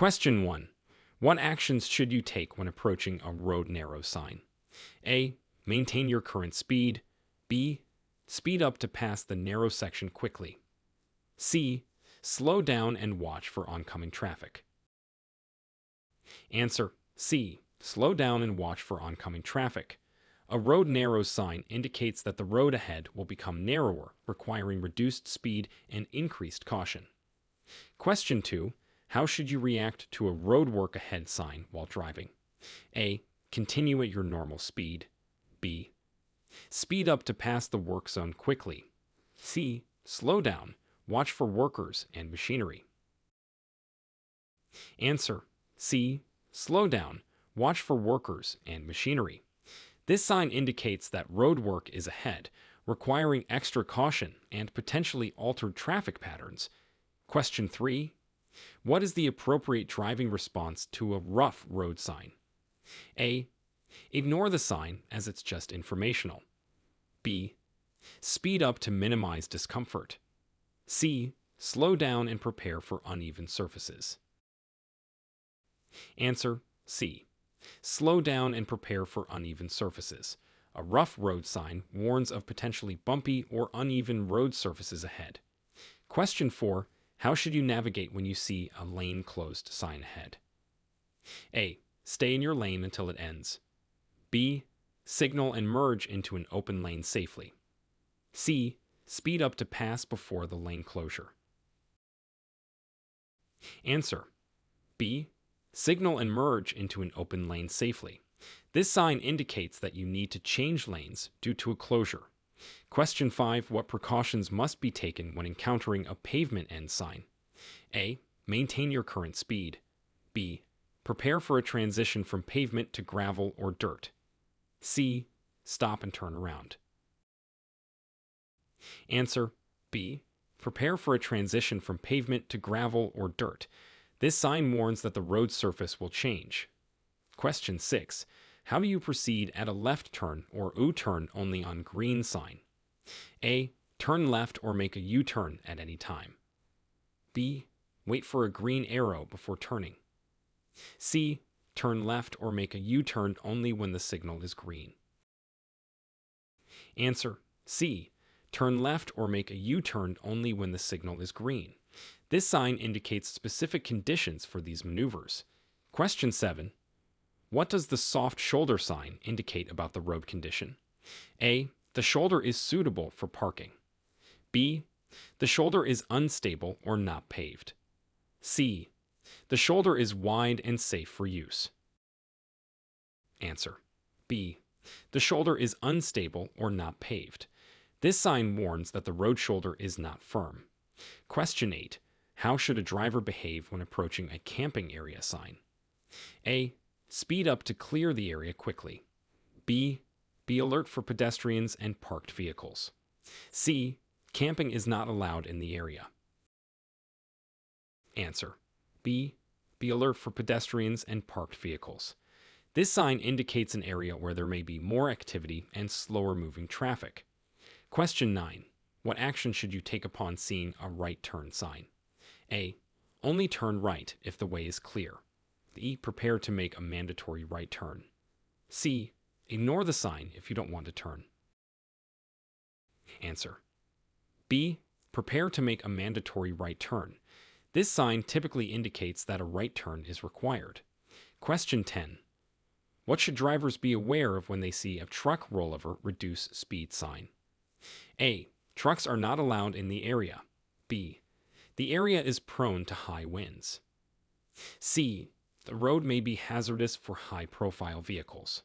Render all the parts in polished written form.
Question 1. What actions should you take when approaching a road narrow sign? A. Maintain your current speed. B. Speed up to pass the narrow section quickly. C. Slow down and watch for oncoming traffic. Answer: C. Slow down and watch for oncoming traffic. A road narrow sign indicates that the road ahead will become narrower, requiring reduced speed and increased caution. Question 2. How should you react to a roadwork ahead sign while driving? A. Continue at your normal speed. B. Speed up to pass the work zone quickly. C. Slow down. Watch for workers and machinery. Answer: C. Slow down. Watch for workers and machinery. This sign indicates that road work is ahead, requiring extra caution and potentially altered traffic patterns. Question 3. What is the appropriate driving response to a rough road sign? A. Ignore the sign as it's just informational. B. Speed up to minimize discomfort. C. Slow down and prepare for uneven surfaces. Answer: C. Slow down and prepare for uneven surfaces. A rough road sign warns of potentially bumpy or uneven road surfaces ahead. Question 4. How should you navigate when you see a lane closed sign ahead? A. Stay in your lane until it ends. B. Signal and merge into an open lane safely. C. Speed up to pass before the lane closure. Answer: B. Signal and merge into an open lane safely. This sign indicates that you need to change lanes due to a closure. Question 5. What precautions must be taken when encountering a pavement end sign? A. Maintain your current speed. B. Prepare for a transition from pavement to gravel or dirt. C. Stop and turn around. Answer: B. Prepare for a transition from pavement to gravel or dirt. This sign warns that the road surface will change. Question 6. How do you proceed at a left turn or U-turn only on green sign? A. Turn left or make a U-turn at any time. B. Wait for a green arrow before turning. C. Turn left or make a U-turn only when the signal is green. Answer: C. Turn left or make a U-turn only when the signal is green. This sign indicates specific conditions for these maneuvers. Question 7. What does the soft shoulder sign indicate about the road condition? A. The shoulder is suitable for parking. B. The shoulder is unstable or not paved. C. The shoulder is wide and safe for use. Answer: B. The shoulder is unstable or not paved. This sign warns that the road shoulder is not firm. Question 8. How should a driver behave when approaching a camping area sign? A. Speed up to clear the area quickly. B. Be alert for pedestrians and parked vehicles. C. Camping is not allowed in the area. Answer: B. Be alert for pedestrians and parked vehicles. This sign indicates an area where there may be more activity and slower moving traffic. Question 9. What action should you take upon seeing a right turn sign? A. Only turn right if the way is clear. B. Prepare to make a mandatory right turn. C. Ignore the sign if you don't want to turn. Answer: B. Prepare to make a mandatory right turn. This sign typically indicates that a right turn is required. Question 10. What should drivers be aware of when they see a truck rollover reduce speed sign? A. Trucks are not allowed in the area. B. The area is prone to high winds. C. The road may be hazardous for high-profile vehicles.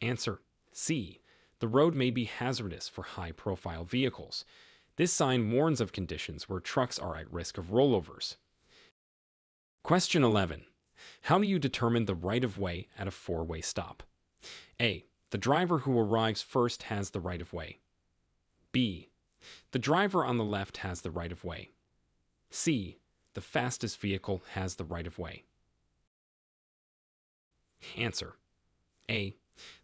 Answer: C. The road may be hazardous for high-profile vehicles. This sign warns of conditions where trucks are at risk of rollovers. Question 11. How do you determine the right-of-way at a four-way stop? A. The driver who arrives first has the right-of-way. B. The driver on the left has the right-of-way. C. The fastest vehicle has the right-of-way. Answer: A.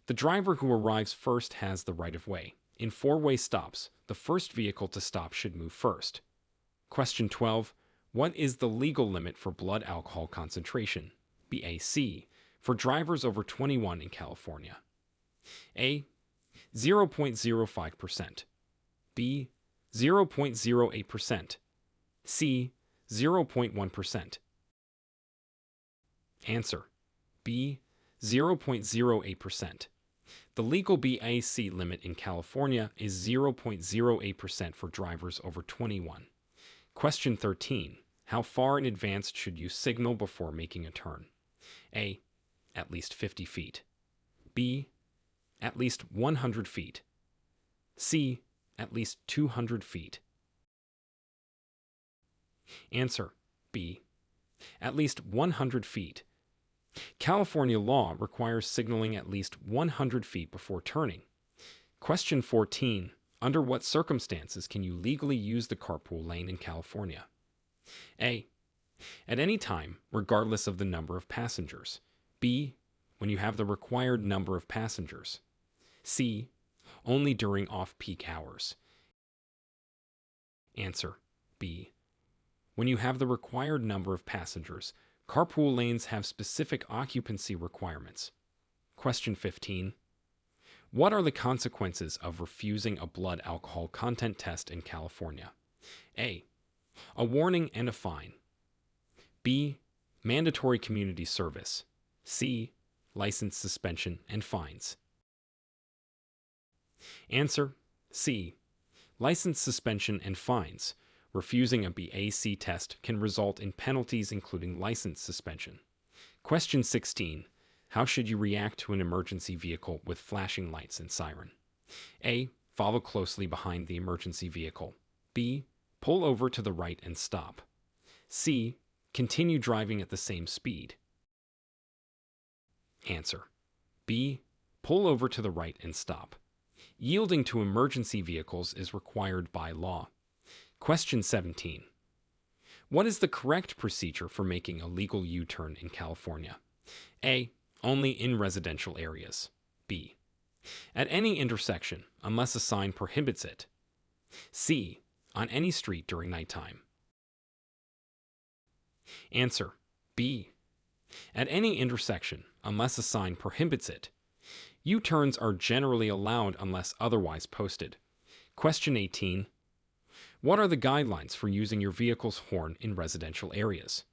The driver who arrives first has the right-of-way. In four-way stops, the first vehicle to stop should move first. Question 12. What is the legal limit for blood alcohol concentration, BAC, for drivers over 21 in California? A. 0.05%. B. 0.08%. C. 0.1%. Answer: B. 0.08%. The legal BAC limit in California is 0.08% for drivers over 21. Question 13. How far in advance should you signal before making a turn? A. At least 50 feet. B. At least 100 feet. C. At least 200 feet. Answer: B. At least 100 feet. California law requires signaling at least 100 feet before turning. Question 14. Under what circumstances can you legally use the carpool lane in California? A. At any time, regardless of the number of passengers. B. When you have the required number of passengers. C. Only during off-peak hours. Answer: B. When you have the required number of passengers. Carpool lanes have specific occupancy requirements. Question 15. What are the consequences of refusing a blood alcohol content test in California? A. A warning and a fine. B. Mandatory community service. C. License suspension and fines. Answer: C. License suspension and fines. Refusing a BAC test can result in penalties including license suspension. Question 16. How should you react to an emergency vehicle with flashing lights and siren? A. Follow closely behind the emergency vehicle. B. Pull over to the right and stop. C. Continue driving at the same speed. Answer: B. Pull over to the right and stop. Yielding to emergency vehicles is required by law. Question 17. What is the correct procedure for making a legal U-turn in California? A. Only in residential areas. B. At any intersection, unless a sign prohibits it. C. On any street during nighttime. Answer: B. At any intersection, unless a sign prohibits it. U-turns are generally allowed unless otherwise posted. Question 18. What are the guidelines for using your vehicle's horn in residential areas?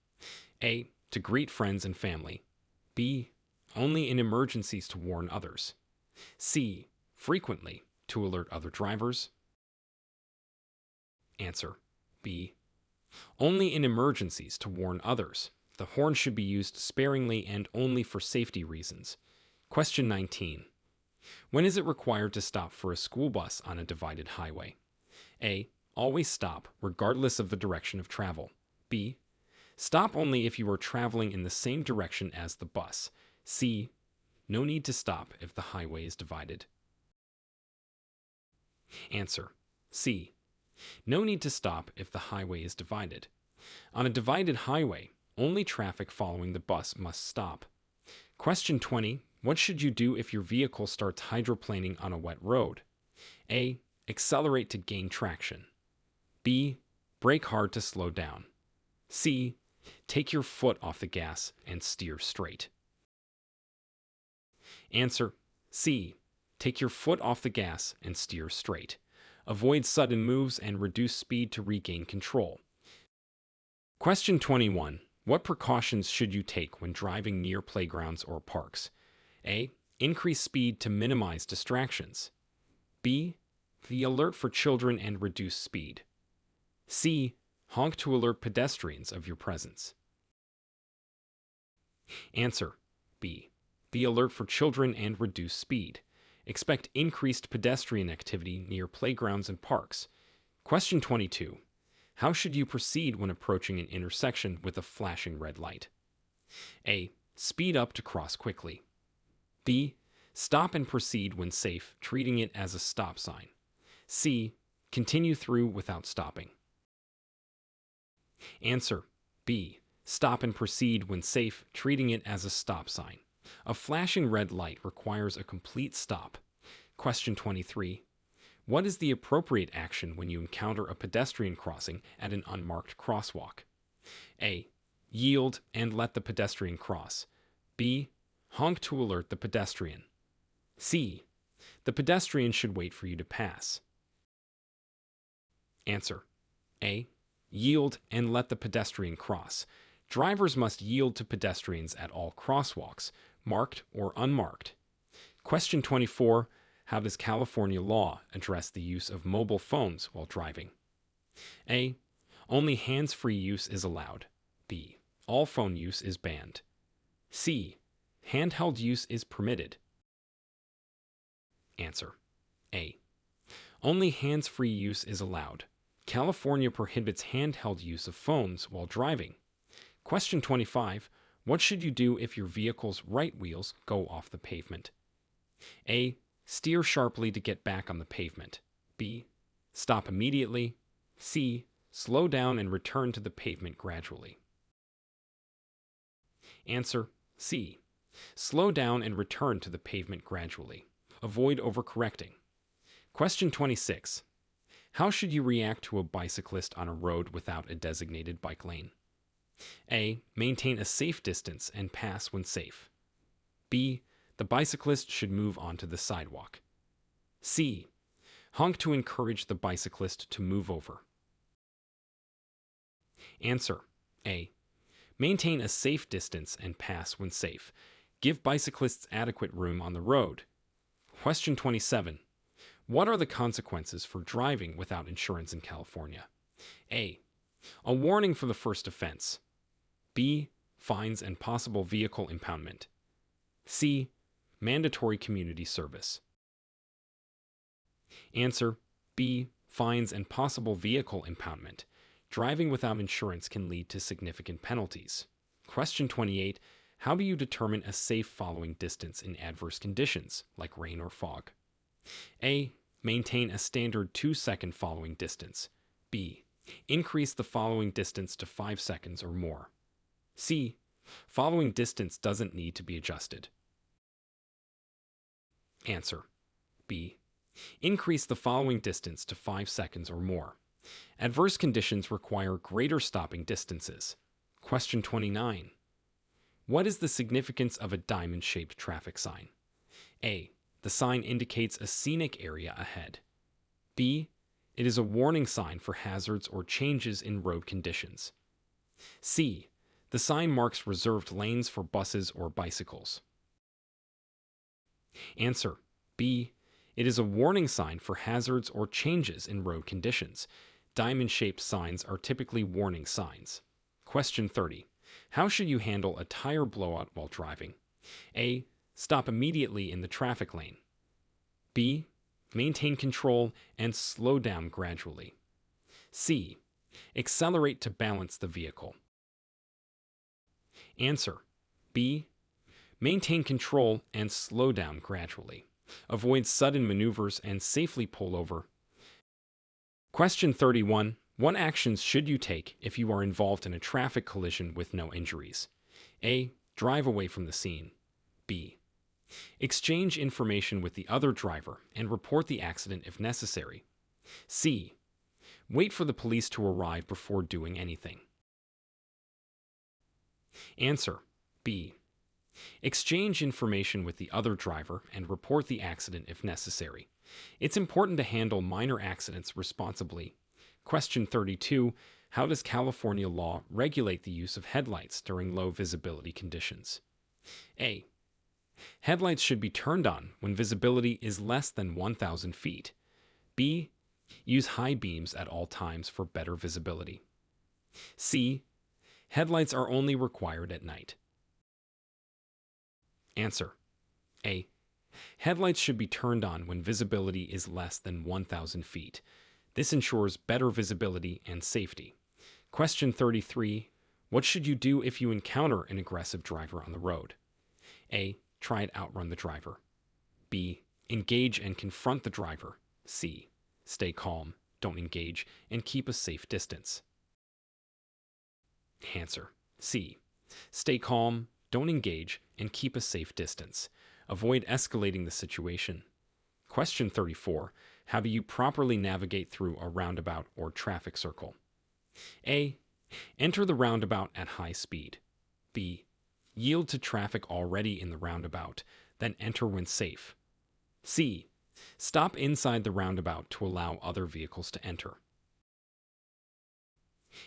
A. To greet friends and family. B. Only in emergencies to warn others. C. Frequently to alert other drivers. Answer: B. Only in emergencies to warn others. The horn should be used sparingly and only for safety reasons. Question 19. When is it required to stop for a school bus on a divided highway? A. Always stop, regardless of the direction of travel. B. Stop only if you are traveling in the same direction as the bus. C. No need to stop if the highway is divided. Answer: C. No need to stop if the highway is divided. On a divided highway, only traffic following the bus must stop. Question 20. What should you do if your vehicle starts hydroplaning on a wet road? A. Accelerate to gain traction. B. Brake hard to slow down. C. Take your foot off the gas and steer straight. Answer: C. Take your foot off the gas and steer straight. Avoid sudden moves and reduce speed to regain control. Question 21. What precautions should you take when driving near playgrounds or parks? A. Increase speed to minimize distractions. B. Be alert for children and reduce speed. C. Honk to alert pedestrians of your presence. Answer: B. Be alert for children and reduce speed. Expect increased pedestrian activity near playgrounds and parks. Question 22. How should you proceed when approaching an intersection with a flashing red light? A. Speed up to cross quickly. B. Stop and proceed when safe, treating it as a stop sign. C. Continue through without stopping. Answer: B. Stop and proceed when safe, treating it as a stop sign. A flashing red light requires a complete stop. Question 23. What is the appropriate action when you encounter a pedestrian crossing at an unmarked crosswalk? A. Yield and let the pedestrian cross. B. Honk to alert the pedestrian. C. The pedestrian should wait for you to pass. Answer. A. Yield and let the pedestrian cross. Drivers must yield to pedestrians at all crosswalks, marked or unmarked. Question 24. How does California law address the use of mobile phones while driving? A. Only hands-free use is allowed. B. All phone use is banned. C. Handheld use is permitted. Answer. A. Only hands-free use is allowed. California prohibits handheld use of phones while driving. Question 25. What should you do if your vehicle's right wheels go off the pavement? A. Steer sharply to get back on the pavement. B. Stop immediately. C. Slow down and return to the pavement gradually. Answer. C. Slow down and return to the pavement gradually. Avoid overcorrecting. Question 26. How should you react to a bicyclist on a road without a designated bike lane? A. Maintain a safe distance and pass when safe. B. The bicyclist should move onto the sidewalk. C. Honk to encourage the bicyclist to move over. Answer. A. Maintain a safe distance and pass when safe. Give bicyclists adequate room on the road. Question 27. What are the consequences for driving without insurance in California? A. A warning for the first offense. B. Fines and possible vehicle impoundment. C. Mandatory community service. Answer. B. Fines and possible vehicle impoundment. Driving without insurance can lead to significant penalties. Question 28. How do you determine a safe following distance in adverse conditions, like rain or fog? A. Maintain a standard 2-second following distance. B. Increase the following distance to 5 seconds or more. C. Following distance doesn't need to be adjusted. Answer. B. Increase the following distance to 5 seconds or more. Adverse conditions require greater stopping distances. Question 29. What is the significance of a diamond-shaped traffic sign? A. The sign indicates a scenic area ahead. B. It is a warning sign for hazards or changes in road conditions. C. The sign marks reserved lanes for buses or bicycles. Answer. B. It is a warning sign for hazards or changes in road conditions. Diamond-shaped signs are typically warning signs. Question 30. How should you handle a tire blowout while driving? A. Stop immediately in the traffic lane. B. Maintain control and slow down gradually. C. Accelerate to balance the vehicle. Answer. B. Maintain control and slow down gradually. Avoid sudden maneuvers and safely pull over. Question 31. What actions should you take if you are involved in a traffic collision with no injuries? A. Drive away from the scene. B. Exchange information with the other driver and report the accident if necessary. C. Wait for the police to arrive before doing anything. Answer. B. Exchange information with the other driver and report the accident if necessary. It's important to handle minor accidents responsibly. Question 32. How does California law regulate the use of headlights during low visibility conditions? A. Headlights should be turned on when visibility is less than 1,000 feet. B. Use high beams at all times for better visibility. C. Headlights are only required at night. Answer. A. Headlights should be turned on when visibility is less than 1,000 feet. This ensures better visibility and safety. Question 33. What should you do if you encounter an aggressive driver on the road? A. Try to outrun the driver. B. Engage and confront the driver. C. Stay calm, don't engage, and keep a safe distance. Answer. C. Stay calm, don't engage, and keep a safe distance. Avoid escalating the situation. Question 34. How do you properly navigate through a roundabout or traffic circle? A. Enter the roundabout at high speed. B. Yield to traffic already in the roundabout, then enter when safe. C. Stop inside the roundabout to allow other vehicles to enter.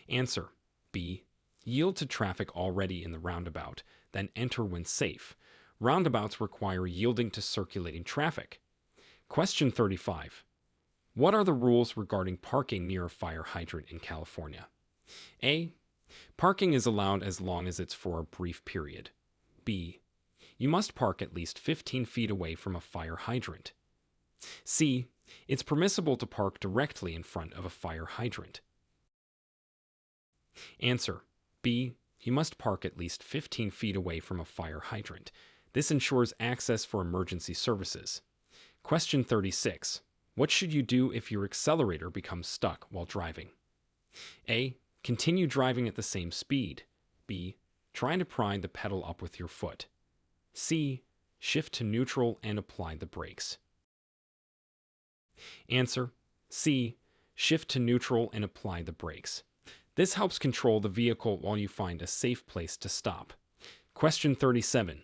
Answer. B. Yield to traffic already in the roundabout, then enter when safe. Roundabouts require yielding to circulating traffic. Question 35. What are the rules regarding parking near a fire hydrant in California? A. Parking is allowed as long as it's for a brief period. B. You must park at least 15 feet away from a fire hydrant. C. It's permissible to park directly in front of a fire hydrant. Answer. B. You must park at least 15 feet away from a fire hydrant. This ensures access for emergency services. Question 36. What should you do if your accelerator becomes stuck while driving? A. Continue driving at the same speed. B. Try to pry the pedal up with your foot. C. Shift to neutral and apply the brakes. Answer. C. Shift to neutral and apply the brakes. This helps control the vehicle while you find a safe place to stop. Question 37.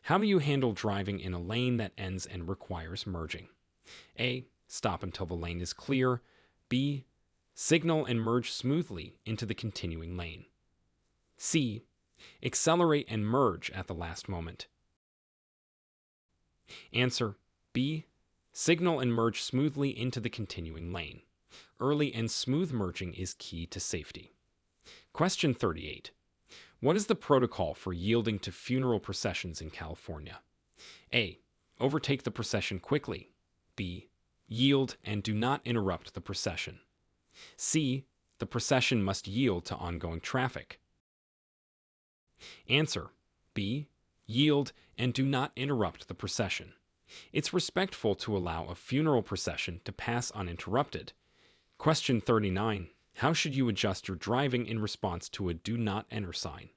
How do you handle driving in a lane that ends and requires merging? A. Stop until the lane is clear. B. Signal and merge smoothly into the continuing lane. C. Accelerate and merge at the last moment. Answer. B. Signal and merge smoothly into the continuing lane. Early and smooth merging is key to safety. Question 38. What is the protocol for yielding to funeral processions in California? A. Overtake the procession quickly. B. Yield and do not interrupt the procession. C. The procession must yield to ongoing traffic. Answer. B. Yield and do not interrupt the procession. It's respectful to allow a funeral procession to pass uninterrupted. Question 39. How should you adjust your driving in response to a do not enter sign?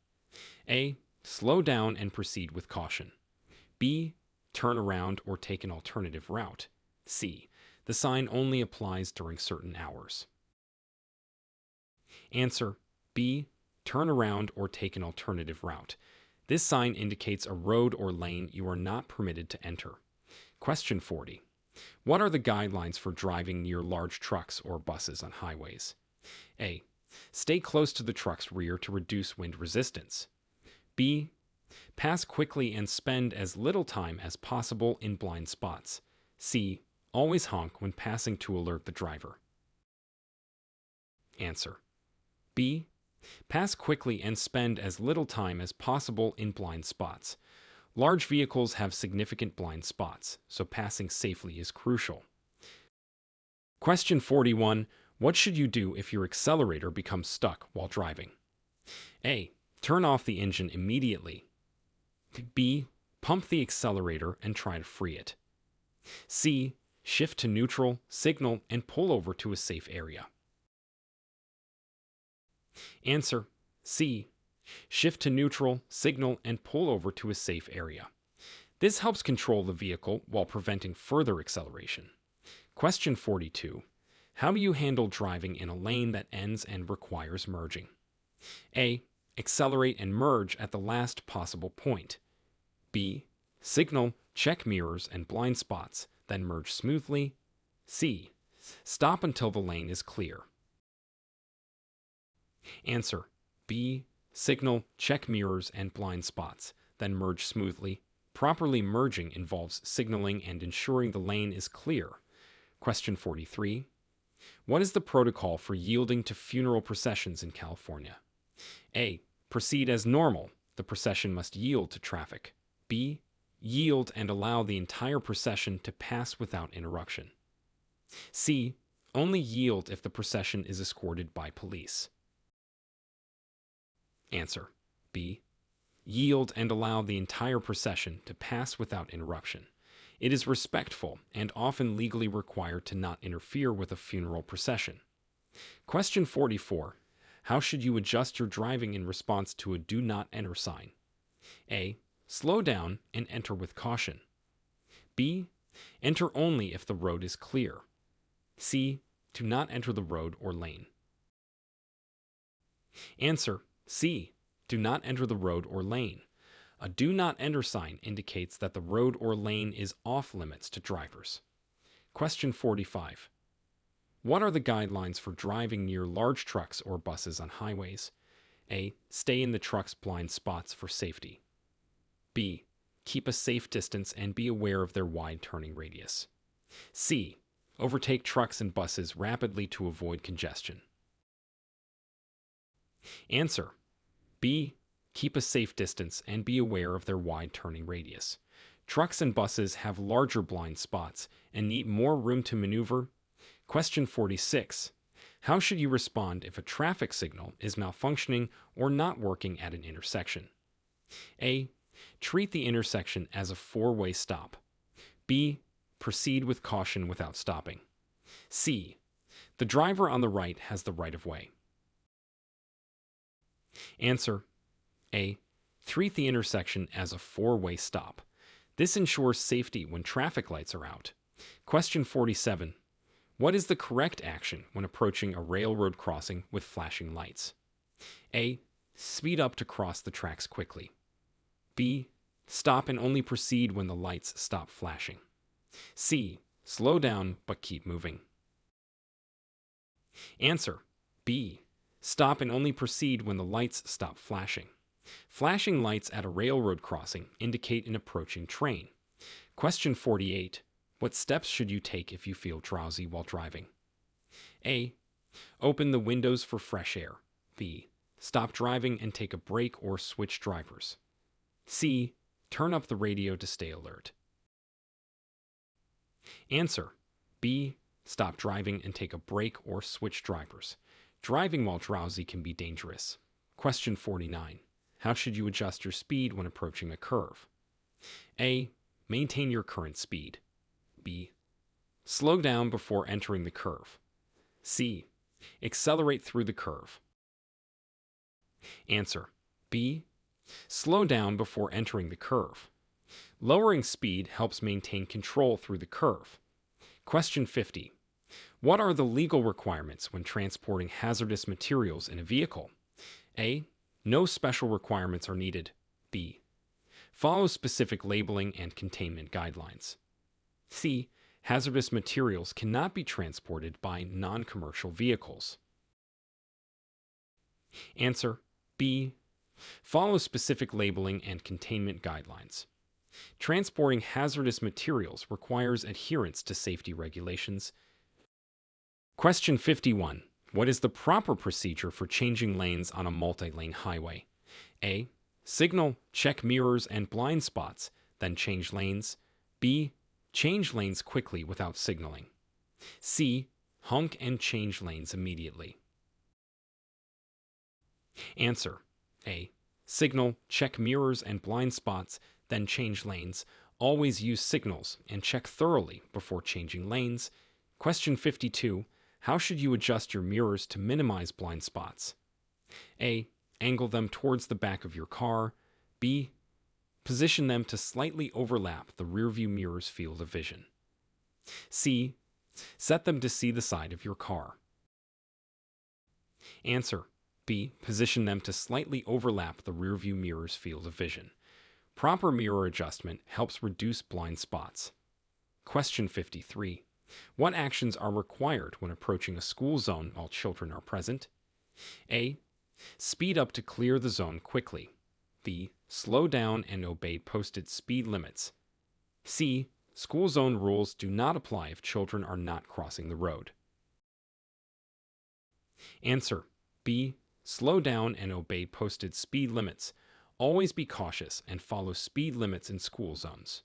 A. Slow down and proceed with caution. B. Turn around or take an alternative route. C. The sign only applies during certain hours. Answer. B. Turn around or take an alternative route. This sign indicates a road or lane you are not permitted to enter. Question 40. What are the guidelines for driving near large trucks or buses on highways? A. Stay close to the truck's rear to reduce wind resistance. B. Pass quickly and spend as little time as possible in blind spots. C. Always honk when passing to alert the driver. Answer. B. Pass quickly and spend as little time as possible in blind spots. Large vehicles have significant blind spots, so passing safely is crucial. Question 41. What should you do if your accelerator becomes stuck while driving? A. Turn off the engine immediately. B. Pump the accelerator and try to free it. C. Shift to neutral, signal, and pull over to a safe area. Answer. C. Shift to neutral, signal, and pull over to a safe area. This helps control the vehicle while preventing further acceleration. Question 42. How do you handle driving in a lane that ends and requires merging? A. Accelerate and merge at the last possible point. B. Signal, check mirrors and blind spots, then merge smoothly. C. Stop until the lane is clear. Answer. B. Signal, check mirrors and blind spots, then merge smoothly. Properly merging involves signaling and ensuring the lane is clear. Question 43. What is the protocol for yielding to funeral processions in California? A. Proceed as normal. The procession must yield to traffic. B. Yield and allow the entire procession to pass without interruption. C. Only yield if the procession is escorted by police. Answer. B. Yield and allow the entire procession to pass without interruption. It is respectful and often legally required to not interfere with a funeral procession. Question 44. How should you adjust your driving in response to a do not enter sign? A. Slow down and enter with caution. B. Enter only if the road is clear. C. Do not enter the road or lane. Answer C. Do not enter the road or lane. A do not enter sign indicates that the road or lane is off limits to drivers. Question 45. What are the guidelines for driving near large trucks or buses on highways? A. Stay in the truck's blind spots for safety. B. Keep a safe distance and be aware of their wide turning radius. C. Overtake trucks and buses rapidly to avoid congestion. Answer B. Keep a safe distance and be aware of their wide turning radius. Trucks and buses have larger blind spots and need more room to maneuver. Question 46. How should you respond if a traffic signal is malfunctioning or not working at an intersection? A. Treat the intersection as a four-way stop. B. Proceed with caution without stopping. C. The driver on the right has the right of way. Answer A. Treat the intersection as a four-way stop. This ensures safety when traffic lights are out. Question 47. What is the correct action when approaching a railroad crossing with flashing lights? A. Speed up to cross the tracks quickly. B. Stop and only proceed when the lights stop flashing. C. Slow down but keep moving. Answer B. Stop and only proceed when the lights stop flashing. Flashing lights at a railroad crossing indicate an approaching train. Question 48. What steps should you take if you feel drowsy while driving? A. Open the windows for fresh air. B. Stop driving and take a break or switch drivers. C. Turn up the radio to stay alert. Answer B. Stop driving and take a break or switch drivers. Driving while drowsy can be dangerous. Question 49. How should you adjust your speed when approaching a curve? A. Maintain your current speed. B. Slow down before entering the curve. C. Accelerate through the curve. Answer B. Slow down before entering the curve. Lowering speed helps maintain control through the curve. Question 50. What are the legal requirements when transporting hazardous materials in a vehicle? A. No special requirements are needed. B. Follow specific labeling and containment guidelines. C. Hazardous materials cannot be transported by non-commercial vehicles. Answer B. Follow specific labeling and containment guidelines. Transporting hazardous materials requires adherence to safety regulations. Question 51. What is the proper procedure for changing lanes on a multi-lane highway? A. Signal, check mirrors and blind spots, then change lanes. B. Change lanes quickly without signaling. C. Honk and change lanes immediately. Answer A. Signal, check mirrors and blind spots, then change lanes. Always use signals and check thoroughly before changing lanes. Question 52. How should you adjust your mirrors to minimize blind spots? A. Angle them towards the back of your car. B. Position them to slightly overlap the rearview mirror's field of vision. C. Set them to see the side of your car. Answer B. Position them to slightly overlap the rearview mirror's field of vision. Proper mirror adjustment helps reduce blind spots. Question 53. What actions are required when approaching a school zone while children are present? A. Speed up to clear the zone quickly. B. Slow down and obey posted speed limits. C. School zone rules do not apply if children are not crossing the road. Answer B. Slow down and obey posted speed limits. Always be cautious and follow speed limits in school zones.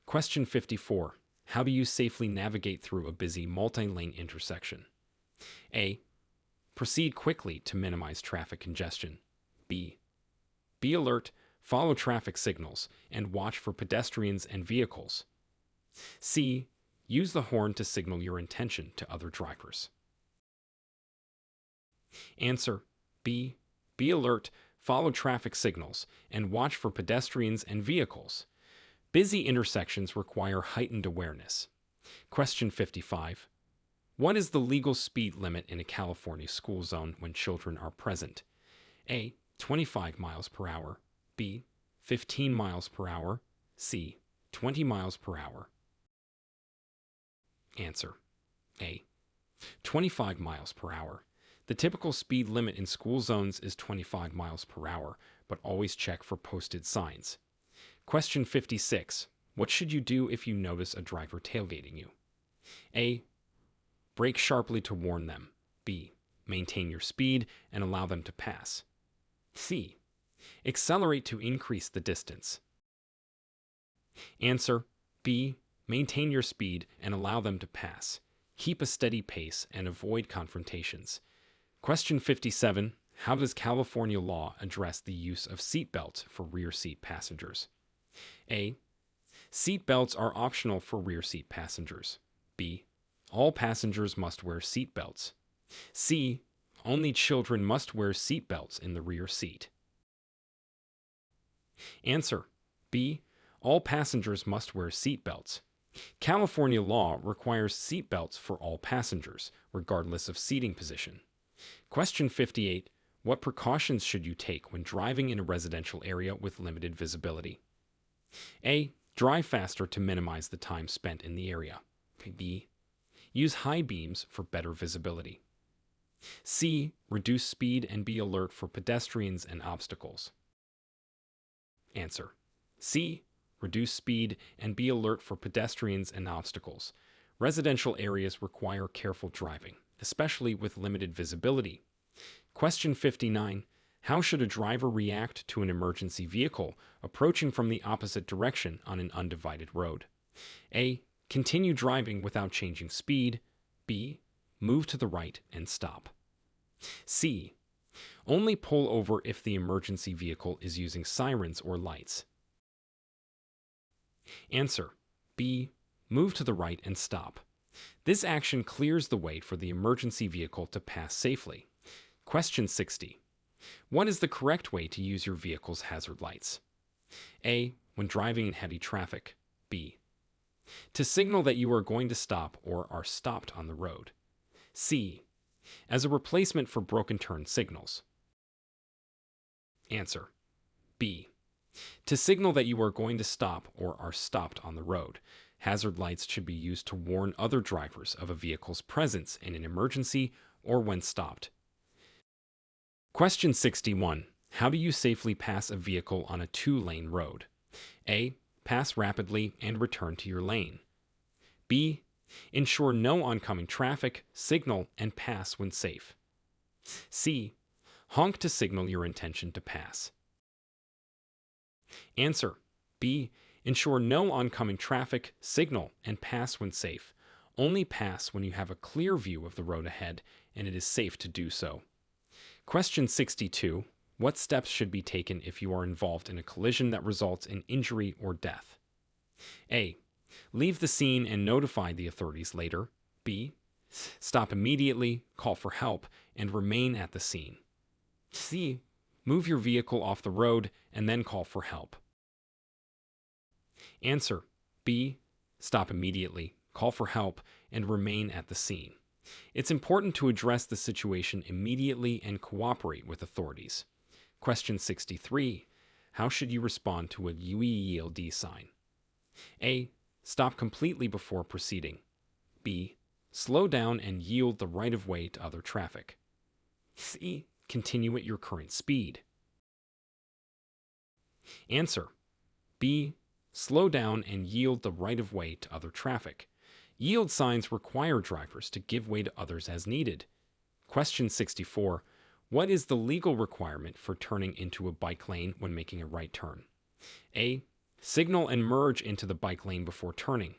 Question 54. How do you safely navigate through a busy multi-lane intersection? A. Proceed quickly to minimize traffic congestion. B. Be alert, follow traffic signals, and watch for pedestrians and vehicles. C. Use the horn to signal your intention to other drivers. Answer B. Be alert, follow traffic signals, and watch for pedestrians and vehicles. Busy intersections require heightened awareness. Question 55. What is the legal speed limit in a California school zone when children are present? A. 25 miles per hour. B. 15 miles per hour. C. 20 miles per hour. Answer: A. 25 miles per hour. The typical speed limit in school zones is 25 miles per hour, but always check for posted signs. Question 56. What should you do if you notice a driver tailgating you? A. Brake sharply to warn them. B. Maintain your speed and allow them to pass. C. Accelerate to increase the distance. Answer: B. Maintain your speed and allow them to pass. Keep a steady pace and avoid confrontations. Question 57. How does California law address the use of seat belts for rear seat passengers? A. Seat belts are optional for rear seat passengers. B. All passengers must wear seat belts. C. Only children must wear seat belts in the rear seat. Answer: B. All passengers must wear seat belts. California law requires seat belts for all passengers, regardless of seating position. Question 58. What precautions should you take when driving in a residential area with limited visibility? A. Drive faster to minimize the time spent in the area. B. Use high beams for better visibility. C. Reduce speed and be alert for pedestrians and obstacles. Answer: C. Reduce speed and be alert for pedestrians and obstacles. Residential areas require careful driving, especially with limited visibility. Question 59. How should a driver react to an emergency vehicle approaching from the opposite direction on an undivided road? A. Continue driving without changing speed. B. Move to the right and stop. C. Only pull over if the emergency vehicle is using sirens or lights. Answer: B. Move to the right and stop. This action clears the way for the emergency vehicle to pass safely. Question 60. What is the correct way to use your vehicle's hazard lights? A. When driving in heavy traffic. B. To signal that you are going to stop or are stopped on the road. C. As a replacement for broken turn signals. Answer: B. To signal that you are going to stop or are stopped on the road. Hazard lights should be used to warn other drivers of a vehicle's presence in an emergency or when stopped. Question 61. How do you safely pass a vehicle on a two-lane road? A. Pass rapidly and return to your lane. B. Ensure no oncoming traffic, signal, and pass when safe. C. Honk to signal your intention to pass. Answer: B. Ensure no oncoming traffic, signal, and pass when safe. Only pass when you have a clear view of the road ahead and it is safe to do so. Question 62. What steps should be taken if you are involved in a collision that results in injury or death? A. Leave the scene and notify the authorities later. B. Stop immediately, call for help, and remain at the scene. C. Move your vehicle off the road and then call for help. Answer: B. Stop immediately, call for help, and remain at the scene. It's important to address the situation immediately and cooperate with authorities. Question 63. How should you respond to a yield sign? A. Stop completely before proceeding. B. Slow down and yield the right-of-way to other traffic. C. Continue at your current speed. Answer: B. Slow down and yield the right-of-way to other traffic. Yield signs require drivers to give way to others as needed. Question 64. What is the legal requirement for turning into a bike lane when making a right turn? A. Signal and merge into the bike lane before turning.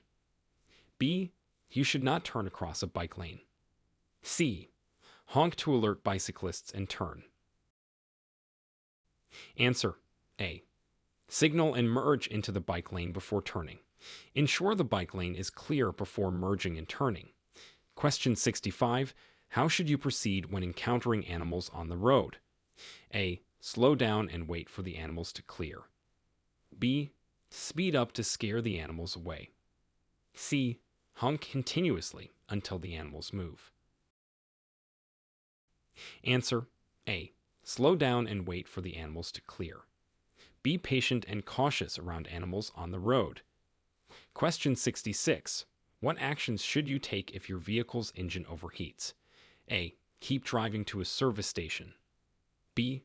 B. You should not turn across a bike lane. C. Honk to alert bicyclists and turn. Answer: A. Signal and merge into the bike lane before turning. Ensure the bike lane is clear before merging and turning. Question 65. How should you proceed when encountering animals on the road? A. Slow down and wait for the animals to clear. B. Speed up to scare the animals away. C. Honk continuously until the animals move. Answer: A. Slow down and wait for the animals to clear. Be patient and cautious around animals on the road. Question 66. What actions should you take if your vehicle's engine overheats? A. Keep driving to a service station. B.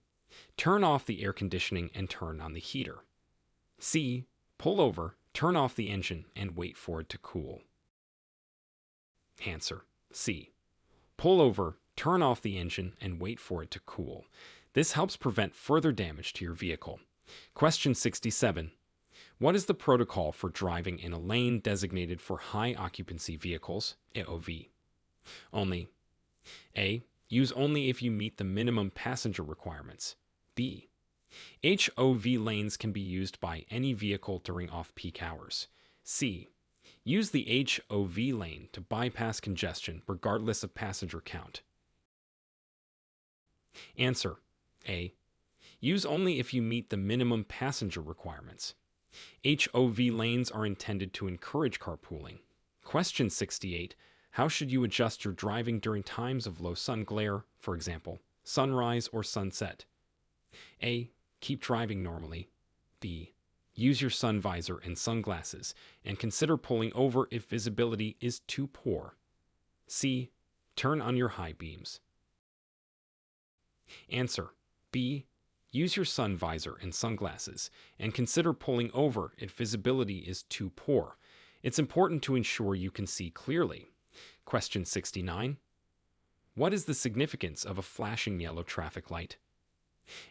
Turn off the air conditioning and turn on the heater. C. Pull over, turn off the engine, and wait for it to cool. Answer: C. Pull over, turn off the engine, and wait for it to cool. This helps prevent further damage to your vehicle. Question 67. What is the protocol for driving in a lane designated for high occupancy vehicles, AOV? Only. A. Use only if you meet the minimum passenger requirements. B. HOV lanes can be used by any vehicle during off-peak hours. C. Use the HOV lane to bypass congestion regardless of passenger count. Answer: A. Use only if you meet the minimum passenger requirements. HOV lanes are intended to encourage carpooling. Question 68. How should you adjust your driving during times of low sun glare, for example, sunrise or sunset? A. Keep driving normally. B. Use your sun visor and sunglasses, and consider pulling over if visibility is too poor. C. Turn on your high beams. Answer: B. Use your sun visor and sunglasses, and consider pulling over if visibility is too poor. It's important to ensure you can see clearly. Question 69. What is the significance of a flashing yellow traffic light?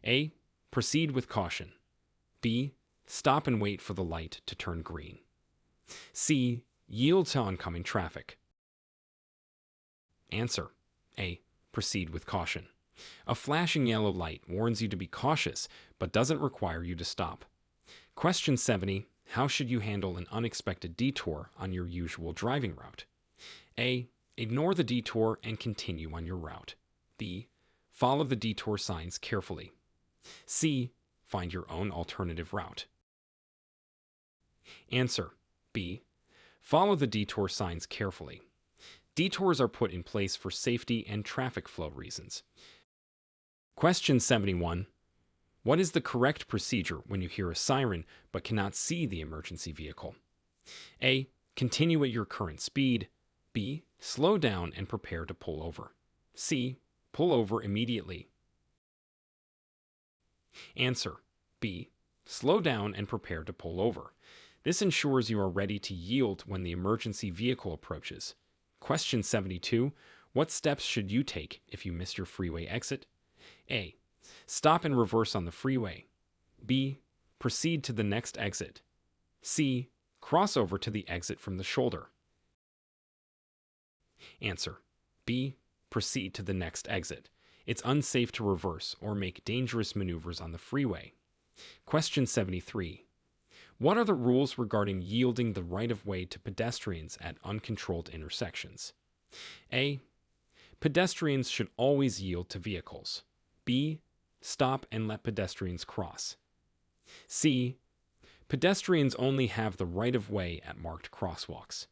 A. Proceed with caution. B. Stop and wait for the light to turn green. C. Yield to oncoming traffic. Answer: A. Proceed with caution. A flashing yellow light warns you to be cautious, but doesn't require you to stop. Question 70. How should you handle an unexpected detour on your usual driving route? A. Ignore the detour and continue on your route. B. Follow the detour signs carefully. C. Find your own alternative route. Answer: B. Follow the detour signs carefully. Detours are put in place for safety and traffic flow reasons. Question 71. What is the correct procedure when you hear a siren but cannot see the emergency vehicle? A. Continue at your current speed. B. Slow down and prepare to pull over. C. Pull over immediately. Answer: B. Slow down and prepare to pull over. This ensures you are ready to yield when the emergency vehicle approaches. Question 72. What steps should you take if you miss your freeway exit? A. Stop and reverse on the freeway. B. Proceed to the next exit. C. Cross over to the exit from the shoulder. Answer: B. Proceed to the next exit. It's unsafe to reverse or make dangerous maneuvers on the freeway. Question 73. What are the rules regarding yielding the right-of-way to pedestrians at uncontrolled intersections? A. Pedestrians should always yield to vehicles. B. Stop and let pedestrians cross. C. Pedestrians only have the right-of-way at marked crosswalks.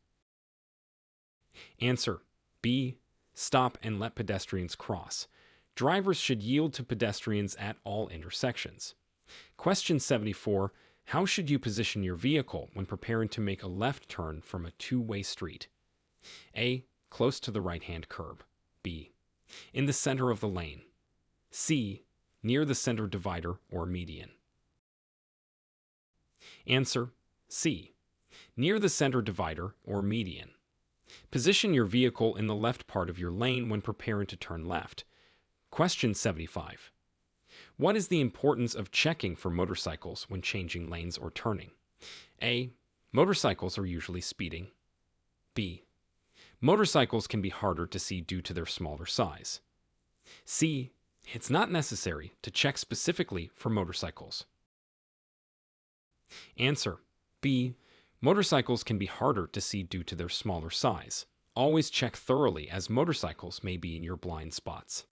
Answer: B. Stop and let pedestrians cross. Drivers should yield to pedestrians at all intersections. Question 74. How should you position your vehicle when preparing to make a left turn from a two-way street? A. Close to the right-hand curb. B. In the center of the lane. C. Near the center divider or median. Answer: C. Near the center divider or median. Position your vehicle in the left part of your lane when preparing to turn left. Question 75. What is the importance of checking for motorcycles when changing lanes or turning? A. Motorcycles are usually speeding. B. Motorcycles can be harder to see due to their smaller size. C. It's not necessary to check specifically for motorcycles. Answer: B. Motorcycles can be harder to see due to their smaller size. Always check thoroughly, as motorcycles may be in your blind spots.